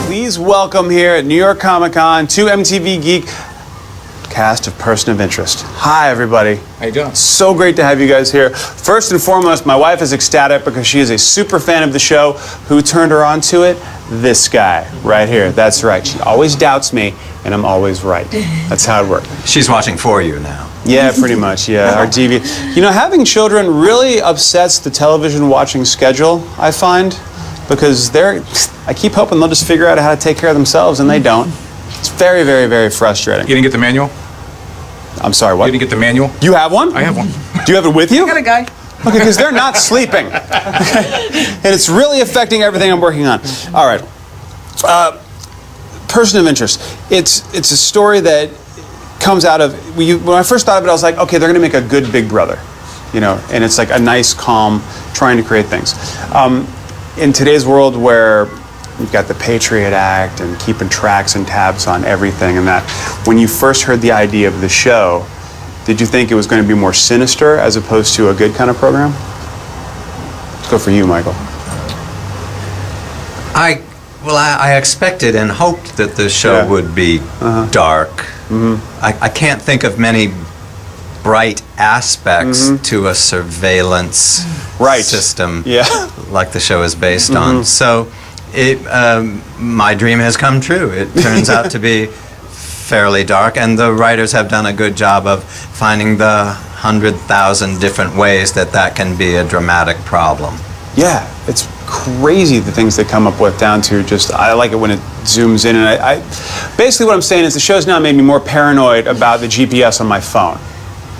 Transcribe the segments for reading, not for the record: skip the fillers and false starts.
Please welcome here at New York Comic Con to MTV Geek cast of Person of Interest. Hi, everybody. How you doing? So great to have you guys here. First and foremost, my wife is ecstatic because she is a super fan of the show. Who turned her on to it? This guy right here. That's right. She always doubts me, and I'm always right. That's how it works. She's watching for you now. Yeah, pretty much, yeah. Our TV. You know, having children really upsets the television watching schedule, I find, because I keep hoping they'll just figure out how to take care of themselves, and they don't. It's very, very, very frustrating. You didn't get the manual? I'm sorry, what? You didn't get the manual? You have one? I have one. Do you have it with you? I got a guy. Okay, because they're not sleeping. And it's really affecting everything I'm working on. All right. Person of Interest. It's a story that comes out of, when I first thought of it, I was like, okay, they're going to make a good Big Brother. You know, and it's like a nice, calm, trying to create things. In today's world where you've got the Patriot Act and keeping tracks and tabs on everything and that, when you first heard the idea of the show, did you think it was going to be more sinister as opposed to a good kind of program? Let's go for you, Michael. I expected and hoped that the show would be dark. Mm-hmm. I can't think of many bright aspects to a surveillance system like the show is based on. So my dream has come true. It turns out to be fairly dark, and the writers have done a good job of finding the 100,000 different ways that can be a dramatic problem. Yeah, it's crazy the things they come up with down to just, I like it when it zooms in, and I basically what I'm saying is the show's now made me more paranoid about the GPS on my phone.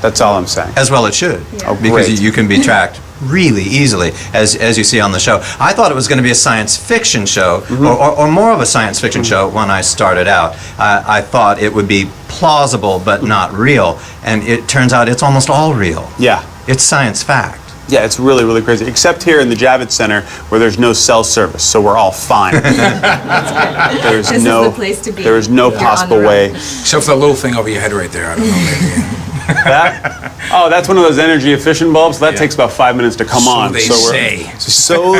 That's all I'm saying. As well it should, because you can be tracked really easily, as you see on the show. I thought it was going to be a science fiction show, or more of a science fiction show when I started out. I thought it would be plausible but not real, and it turns out it's almost all real. Yeah. It's science fact. Yeah, it's really, really crazy. Except here in the Javits Center, where there's no cell service, so we're all fine. This is the place to be. There is no possible way. Except for that little thing over your head right there. I don't know, maybe. That? Oh, that's one of those energy efficient bulbs. That takes about 5 minutes to come on. So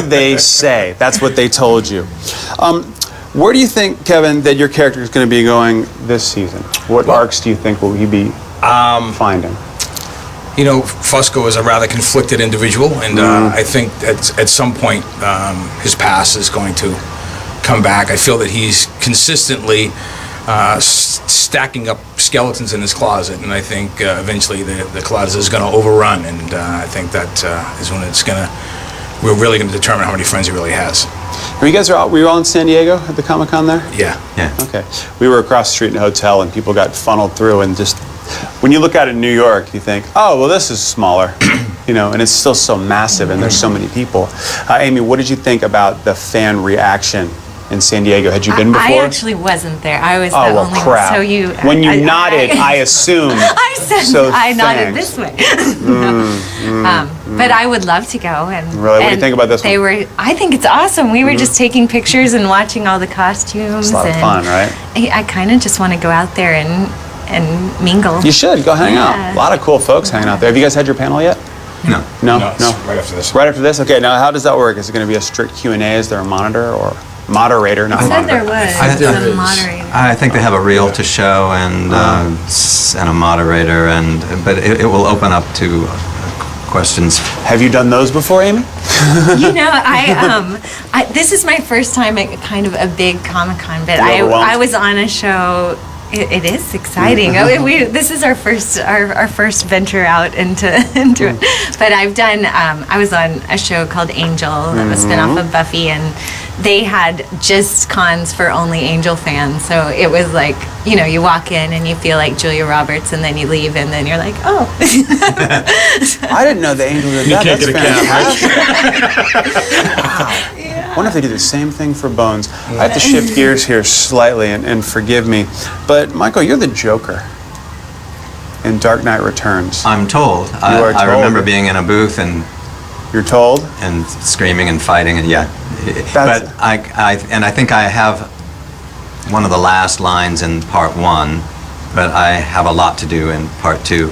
they say. That's what they told you. Where do you think, Kevin, that your character is going to be going this season? What arcs do you think will he be finding? You know, Fusco is a rather conflicted individual, and I think at some point his past is going to come back. I feel that he's consistently stacking up skeletons in his closet, and I think eventually the closet is going to overrun, and I think that is when we're really going to determine how many friends he really has. Were you all in San Diego at the Comic-Con there? Yeah. Okay. We were across the street in a hotel, and people got funneled through, and just, when you look at it in New York, you think, oh, well, this is smaller, you know, and it's still so massive, and there's so many people. Amy, what did you think about the fan reaction in San Diego? Had you been before? I actually wasn't there. I was the only crap. one. So when you nodded, I assumed. I nodded this way. But I would love to go. And really, what do you think about this one? I think it's awesome. We were just taking pictures and watching all the costumes. It's a lot of fun, right? I kind of just want to go out there and mingle. You should go hang out. A lot of cool folks hanging out there. Have you guys had your panel yet? No. Right after this. Right after this. Okay. Now, how does that work? Is it going to be a strict Q&A? Is there a monitor or moderator? Not I monitor. said there was a moderator. I think they have a reel to show and a moderator, but it will open up to questions. Have you done those before, Amy? You know, this is my first time at kind of a big Comic-Con, but I was on a show. It is exciting. This is our first venture out into it. But I've done. I was on a show called Angel that was spin off of Buffy, and they had just cons for only Angel fans. So it was like, you know, you walk in and you feel like Julia Roberts, and then you leave, and then you're like, oh. I didn't know the Angel did that. You can't get a cab, Wow. I wonder if they do the same thing for Bones. I have to shift gears here slightly, and forgive me, but Michael, you're the Joker in Dark Knight Returns. I'm told. You are told. I remember being in a booth and you're told, and screaming and fighting, and but I think I have one of the last lines in part 1, but I have a lot to do in part 2,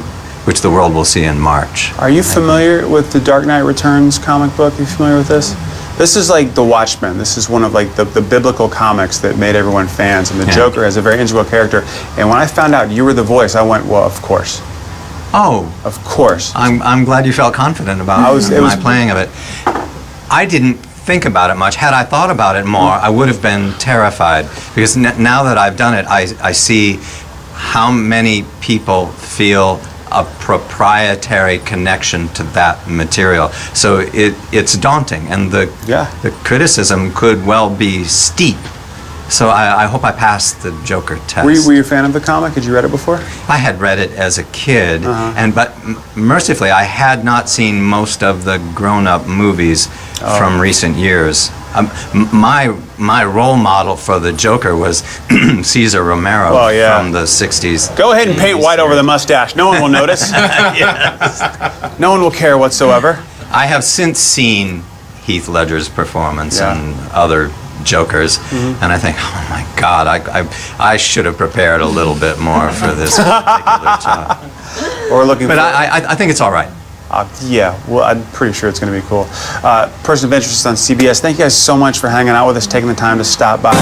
which the world will see in March. Are you familiar with the Dark Knight Returns comic book? Are you familiar with this? This is like The Watchmen. This is one of like the biblical comics that made everyone fans, and the Joker has a very integral character. And when I found out you were the voice, I went, well, of course. Oh, Of course. I'm glad you felt confident about my playing of it. I didn't think about it much. Had I thought about it more, I would have been terrified, because now that I've done it, I see how many people feel a proprietary connection to that material. So it's daunting, and the criticism could well be steep. So I hope I passed the Joker test. Were you a fan of the comic? Had you read it before? I had read it as a kid, but mercifully I had not seen most of the grown-up movies from recent years. My role model for the Joker was Cesar Romero from the 60s. Go ahead and paint white over the mustache. No one will notice. No one will care whatsoever. I have since seen Heath Ledger's performance and other Jokers, and I think, oh my God, I should have prepared a little bit more for this particular job. But I think it's all right. Yeah, well, I'm pretty sure it's going to be cool. Person of Interest on CBS, thank you guys so much for hanging out with us, taking the time to stop by.